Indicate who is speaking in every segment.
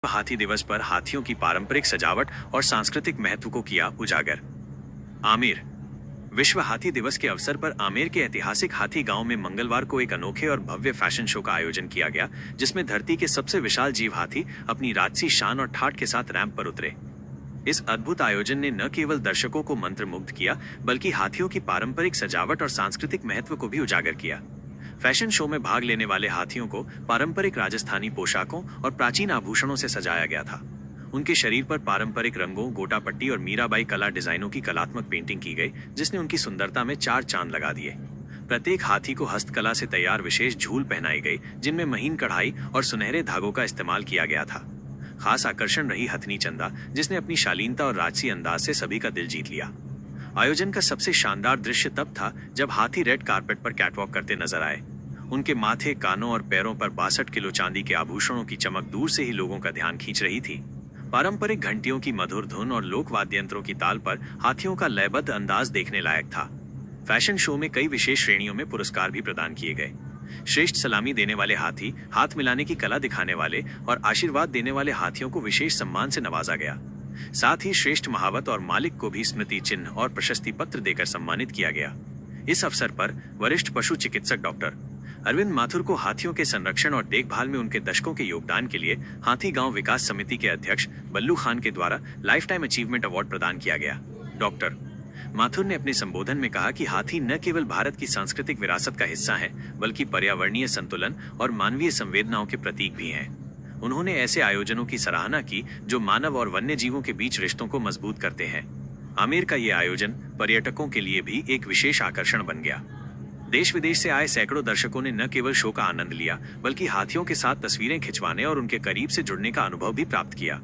Speaker 1: हाथी दिवस पर हाथियों की पारंपरिक सजावट और सांस्कृतिक महत्व को किया उजागर। आमेर। विश्व हाथी दिवस के अवसर पर आमेर के ऐतिहासिक हाथी गांव में मंगलवार को एक अनोखे और भव्य फैशन शो का आयोजन किया गया, जिसमें धरती के सबसे विशाल जीव हाथी अपनी राजसी शान और ठाठ के साथ रैंप पर उतरे। इस अद्भुत आयोजन ने न केवल दर्शकों को मंत्रमुग्ध किया, बल्कि हाथियों की पारंपरिक सजावट और सांस्कृतिक महत्व को भी उजागर किया। फैशन शो में भाग लेने वाले हाथियों को पारंपरिक राजस्थानी पोशाकों और प्राचीन आभूषणों से सजाया गया था। उनके शरीर पर पारंपरिक रंगों, गोटापट्टी और मीराबाई कला डिजाइनों की कलात्मक पेंटिंग की गई, जिसने उनकी सुंदरता में चार चांद लगा दिए। प्रत्येक हाथी को हस्तकला से तैयार विशेष झूल पहनाई गई, जिनमें महीन कढ़ाई और सुनहरे धागों का इस्तेमाल किया गया था। खास आकर्षण रही हथनी चंदा, जिसने अपनी शालीनता और राजसी अंदाज से सभी का दिल जीत लिया। आयोजन का सबसे शानदार दृश्य तब था जब हाथी रेड कारपेट पर कैटवॉक करते नजर आए। उनके माथे, कानों और पैरों पर 62 किलो चांदी के आभूषणों की चमक दूर से ही लोगों का ध्यान खींच रही थी। पारंपरिक घंटियों की मधुर धुन और लोक वाद्य यंत्रों की ताल पर हाथियों का लयबद्ध अंदाज देखने लायक था। फैशन शो में कई विशेष श्रेणियों में पुरस्कार भी प्रदान किए गए। श्रेष्ठ सलामी देने वाले हाथी, हाथ मिलाने की कला दिखाने वाले और आशीर्वाद देने वाले हाथियों को विशेष सम्मान से नवाजा गया। साथ ही श्रेष्ठ महावत और मालिक को भी स्मृति चिन्ह और प्रशस्ति पत्र देकर सम्मानित किया गया। इस अवसर पर वरिष्ठ पशु चिकित्सक डॉक्टर अरविंद माथुर को हाथियों के संरक्षण और देखभाल में उनके दशकों के योगदान के लिए हाथी गांव विकास समिति के अध्यक्ष बल्लू खान के द्वारा लाइफ टाइम अचीवमेंट अवार्ड प्रदान किया गया। डॉक्टर माथुर ने अपने संबोधन में कहा कि हाथी न केवल भारत की सांस्कृतिक विरासत का हिस्सा है, बल्कि पर्यावरणीय संतुलन और मानवीय संवेदनाओं के प्रतीक भी हैं। उन्होंने ऐसे आयोजनों की सराहना की जो मानव और वन्य जीवों के बीच रिश्तों को मजबूत करते हैं। आमेर का ये आयोजन पर्यटकों के लिए भी एक विशेष आकर्षण बन गया। देश विदेश से आए सैकड़ों दर्शकों ने न केवल शो का आनंद लिया, बल्कि हाथियों के साथ तस्वीरें खिंचवाने और उनके करीब से जुड़ने का अनुभव भी प्राप्त किया।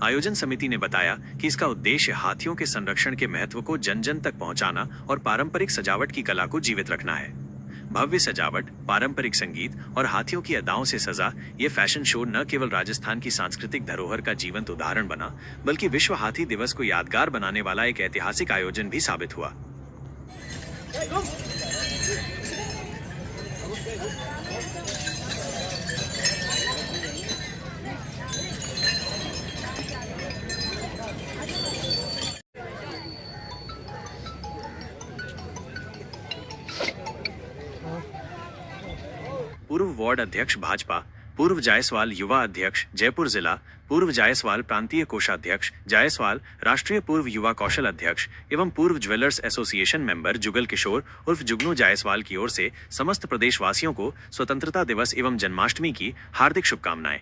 Speaker 1: आयोजन समिति ने बताया कि इसका उद्देश्य हाथियों के संरक्षण के महत्व को जन जन तक पहुंचाना और पारंपरिक सजावट की कला को जीवित रखना है। भव्य सजावट, पारंपरिक संगीत और हाथियों की अदाओं से सजा ये फैशन शो न केवल राजस्थान की सांस्कृतिक धरोहर का जीवंत उदाहरण बना, बल्कि विश्व हाथी दिवस को यादगार बनाने वाला एक ऐतिहासिक आयोजन भी साबित हुआ। पूर्व वार्ड अध्यक्ष भाजपा, पूर्व जायसवाल युवा अध्यक्ष जयपुर जिला, पूर्व जायसवाल प्रांतीय कोषाध्यक्ष जायसवाल, राष्ट्रीय पूर्व युवा कौशल अध्यक्ष एवं पूर्व jewellers association member Jugal Kishore उर्फ जुगनू जायसवाल की ओर से समस्त प्रदेशवासियों को स्वतंत्रता दिवस एवं जन्माष्टमी की हार्दिक शुभकामनाएं।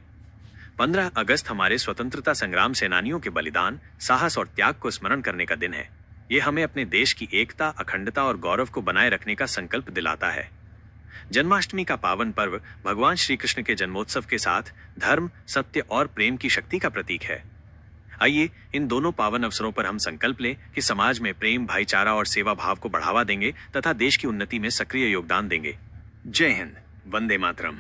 Speaker 1: 15 अगस्त हमारे स्वतंत्रता संग्राम सेनानियों के बलिदान, साहस और त्याग को स्मरण करने का दिन है। ये हमें अपने देश की एकता, अखंडता और गौरव को बनाए रखने का संकल्प दिलाता है। जन्माष्टमी का पावन पर्व भगवान श्री कृष्ण के जन्मोत्सव के साथ धर्म, सत्य और प्रेम की शक्ति का प्रतीक है। आइए इन दोनों पावन अवसरों पर हम संकल्प लें कि समाज में प्रेम, भाईचारा और सेवा भाव को बढ़ावा देंगे तथा देश की उन्नति में सक्रिय योगदान देंगे। जय हिंद, वंदे मातरम।